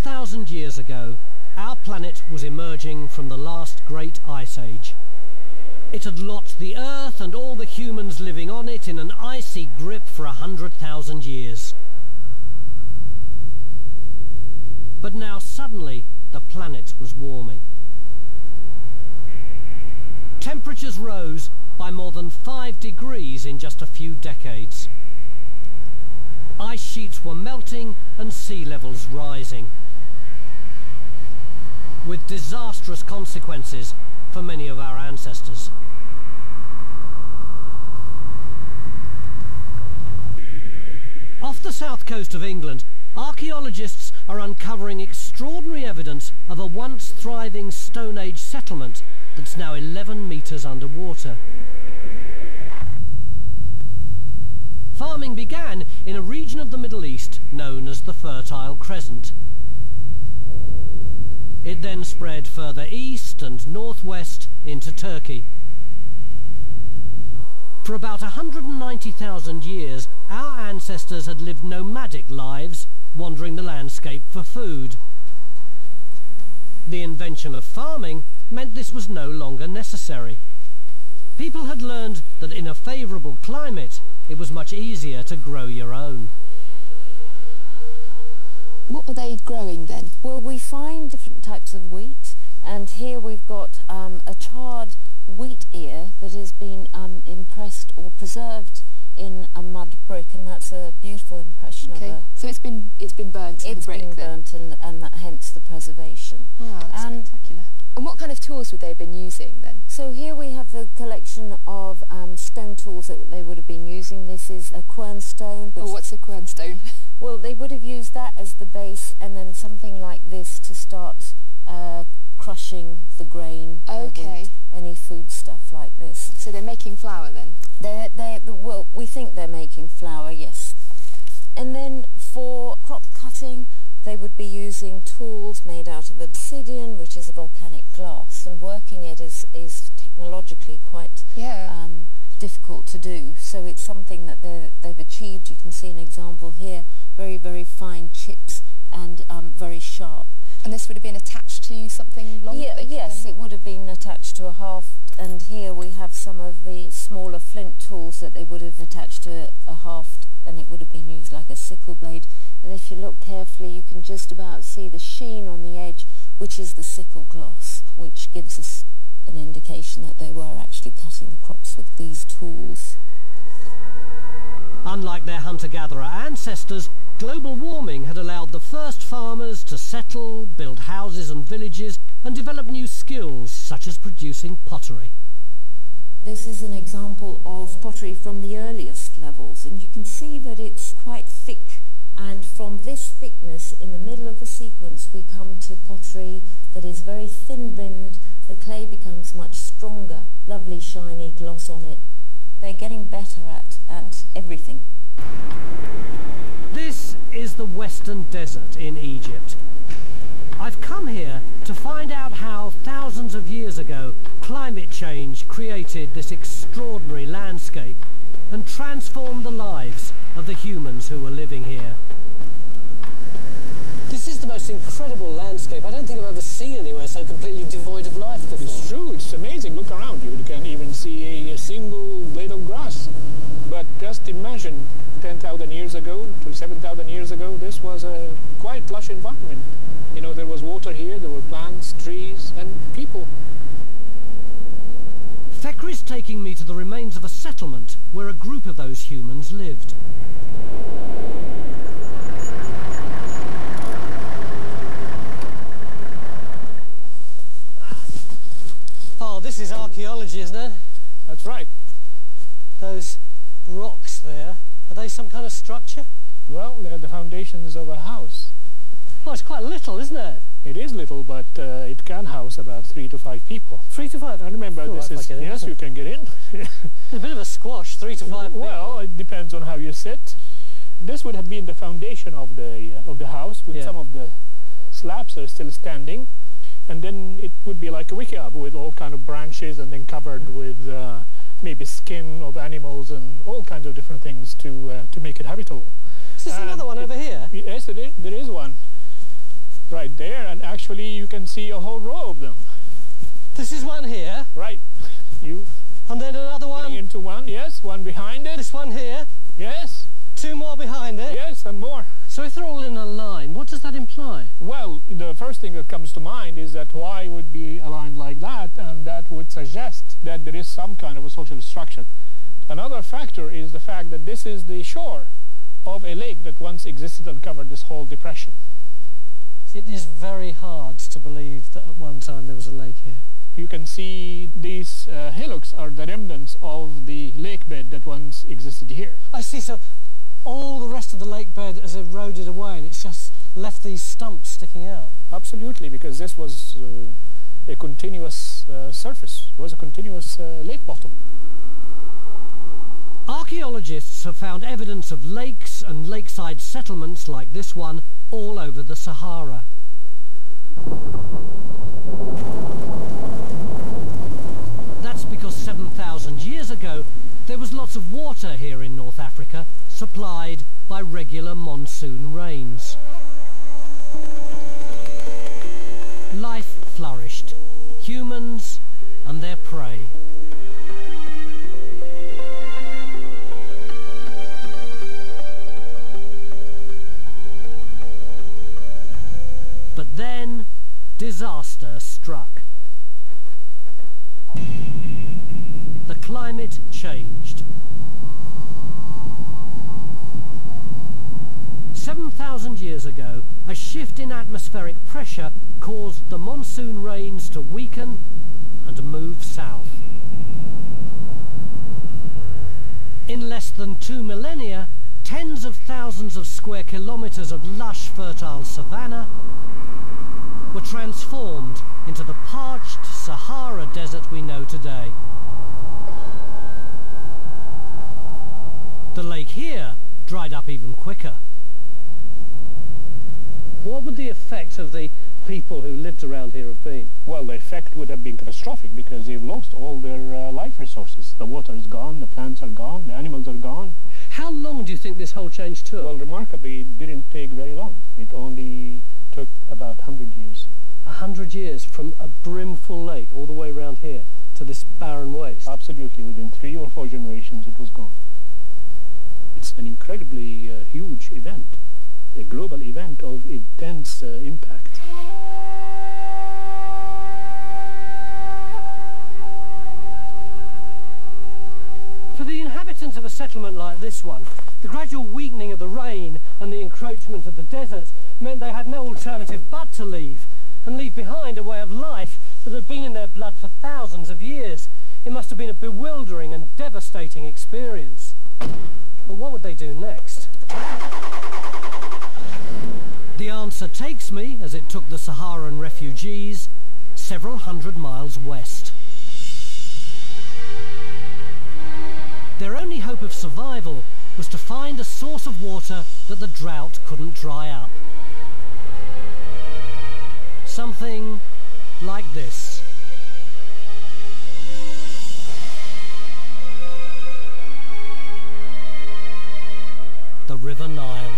100,000 years ago, our planet was emerging from the last great ice age. It had locked the Earth and all the humans living on it in an icy grip for 100,000 years. But now suddenly, the planet was warming. Temperatures rose by more than 5 degrees in just a few decades. Ice sheets were melting and sea levels rising, with disastrous consequences for many of our ancestors. Off the south coast of England, archaeologists are uncovering extraordinary evidence of a once thriving Stone Age settlement that's now 11 metres underwater. Farming began in a region of the Middle East known as the Fertile Crescent. It then spread further east and northwest into Turkey. For about 190,000 years, our ancestors had lived nomadic lives, wandering the landscape for food. The invention of farming meant this was no longer necessary. People had learned that in a favourable climate, it was much easier to grow your own. What were they growing then? Well, we find different types of wheat, and here we've got a charred wheat ear that has been impressed or preserved in a mud brick, and that's a beautiful impression of a... So it's been burnt in the brick then? It's been burnt, and that, hence the preservation. Wow, that's spectacular. And what kind of tools would they have been using then? So here we have the collection of stone tools that they would have been using. This is a quernstone. Oh, what's a quernstone? Well, they would have used that as the base, and then something like this to start crushing the grain, wheat, any food stuff like this. So they're making flour then? Well, we think they're making flour, yes. And then for crop cutting, they would be using tools made out of obsidian, which is a volcanic glass, and working it is technologically quite difficult to do. So it's something that they've achieved. You can see an example here, very, very fine chips and very sharp. And this would have been attached to something long? Yes, it would have been attached to a haft, and here we have some of the smaller flint tools that they would have attached to a haft, and it would have been used like a sickle blade. And if you look carefully, you can just about see the sheen on the edge, which is the sickle glass, which gives us an indication that they were actually cutting the crops with these tools. Unlike their hunter-gatherer ancestors, global warming had allowed the first farmers to settle, build houses and villages, and develop new skills such as producing pottery. This is an example of pottery from the earliest levels, and you can see that it's quite thick, and from this thickness in the middle of the sequence we come to pottery that is very thin-rimmed. The clay becomes much stronger, lovely shiny gloss on it. They're getting better at everything. This is the Western Desert in Egypt. I've come here to find out how thousands of years ago climate change created this extraordinary landscape and transformed the lives of the humans who were living here. This is the most incredible landscape. I don't think I've ever seen anywhere so completely devoid of life before. It's true, it's amazing. Look around you. You can't even see a single blade of grass. But just imagine 10,000 years ago to 7,000 years ago, this was a quite lush environment. You know, there was water here, there were plants, trees, and people. Fekri's taking me to the remains of a settlement where a group of those humans lived. Oh, this is archaeology, isn't it? That's right. Those rocks there, are they some kind of structure? Well, they're the foundations of a house. Oh, it's quite little, isn't it? It is little, but it can house about 3 to 5 people. 3 to 5? And remember, this is... Yes, you can get in. It's a bit of a squash, 3 to 5 people. Well, it depends on how you sit. This would have been the foundation of the house, with some of the slabs are still standing. And then it would be like a wickiup with all kind of branches and then covered with maybe skin of animals and all kinds of different things to make it habitable. Is this another one over here? Yes, there is one. right there, and actually you can see a whole row of them. This is one here. Right. And then another one. Into one, yes, one behind it. This one here. Yes. Two more behind it. Yes, and more. So if they're all in a line, what does that imply? Well, the first thing that comes to mind is that why would be aligned like that, and that would suggest that there is some kind of a social structure. Another factor is the fact that this is the shore of a lake that once existed and covered this whole depression. It is very hard to believe that at one time there was a lake here. You can see these hillocks are the remnants of the lake bed that once existed here. I see, so all the rest of the lake bed has eroded away and it's just left these stumps sticking out. Absolutely, because this was a continuous surface. It was a continuous lake bottom. Archaeologists have found evidence of lakes and lakeside settlements like this one all over the Sahara. That's because 7,000 years ago there was lots of water here in North Africa, supplied by regular monsoon rains. Life flourished, humans and their prey. But then, disaster struck. The climate changed. 7,000 years ago, a shift in atmospheric pressure caused the monsoon rains to weaken and move south. In less than 2 millennia, tens of thousands of square kilometers of lush, fertile savanna were transformed into the parched Sahara Desert we know today. The lake here dried up even quicker. What would the effect of the people who lived around here have been? Well, the effect would have been catastrophic because they've lost all their life resources. The water is gone, the plants are gone, the animals are gone. How long do you think this whole change took? Well, remarkably, it didn't take very long. It only took about 100 years. 100 years from a brimful lake all the way around here to this barren waste? Absolutely. Within 3 or 4 generations it was gone. It's an incredibly huge event, a global event of intense impact. For the inhabitants of a settlement like this one, the gradual weakening of the rain and the encroachment of the desert meant they had no alternative but to leave, and leave behind a way of life that had been in their blood for thousands of years. It must have been a bewildering and devastating experience. But what would they do next? The answer takes me, as it took the Saharan refugees, several hundred miles west. Their only hope of survival was to find a source of water that the drought couldn't dry up. Something like this. The River Nile.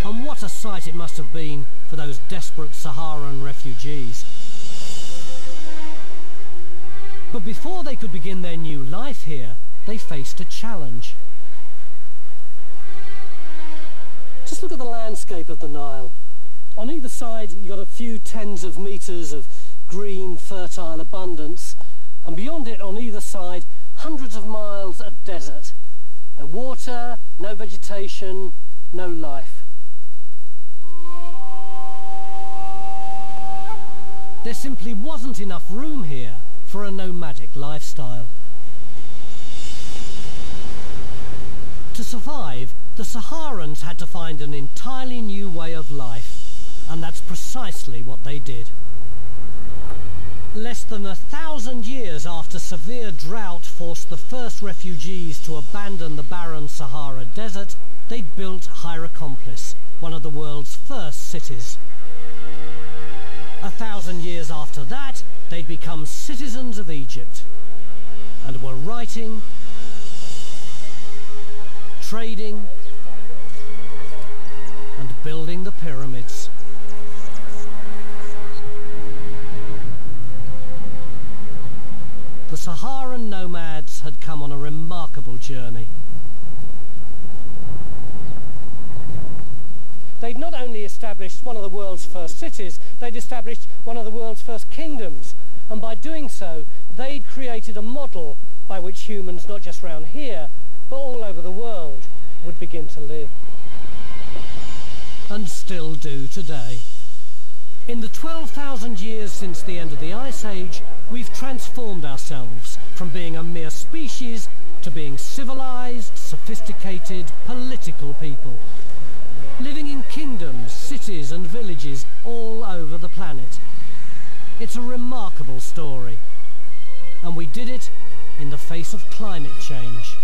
And what a sight it must have been for those desperate Saharan refugees. But before they could begin their new life here, they faced a challenge. Just look at the landscape of the Nile. On either side, you've got a few tens of meters of green, fertile abundance, and beyond it, on either side, hundreds of miles of desert. No water, no vegetation, no life. There simply wasn't enough room here for a nomadic lifestyle. To survive, the Saharans had to find an entirely new way of life, and that's precisely what they did. Less than 1,000 years after severe drought forced the first refugees to abandon the barren Sahara Desert, they'd built Hierakonpolis, one of the world's first cities. 1,000 years after that, they'd become citizens of Egypt, and were writing, trading, established one of the world's first cities, they'd established one of the world's first kingdoms, and by doing so, they'd created a model by which humans, not just round here, but all over the world, would begin to live. And still do today. In the 12,000 years since the end of the Ice Age, we've transformed ourselves from being a mere species to being civilized, sophisticated, political people, living in kingdoms, cities and villages all over the planet. It's a remarkable story, and we did it in the face of climate change.